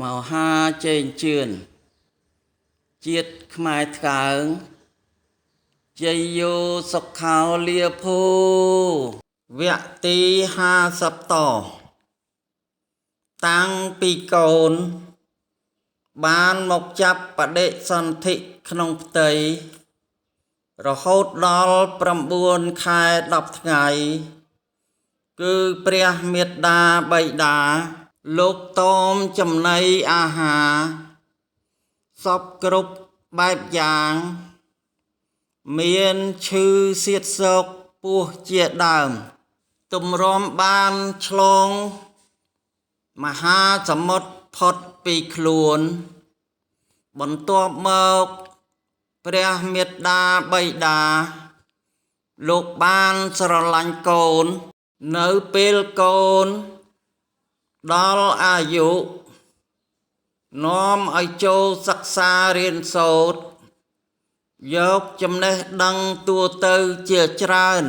មហាជេងជឿនជាតិខ្មែរថ្កើងជ័យយោសុខោលាភោវគ្គទី50តតាំងពីកូនបានមកចាប់បដិសន្ធិក្នុងផ្ទៃរហូតដល់9ខែ10ថ្ងៃគឺព្រះមេត្តាបិតាលោកតមចំណីអាហារសពគ្រប់បែបយ៉ាងមានឈឺសៀតសោកពោះជាដើមទម្រាំបានឆ្លងមហាសមុទ្រផុតពីខ្លួនបន្ទាប់មកព្រះមេត្តាបិតាលោកបានស្រឡាញ់កូននៅពេលកូនដល់អាយុនាំឲ្យចូលសិក្សារៀនសូត្រយកចំណេះដឹងទូទៅជាច្រើន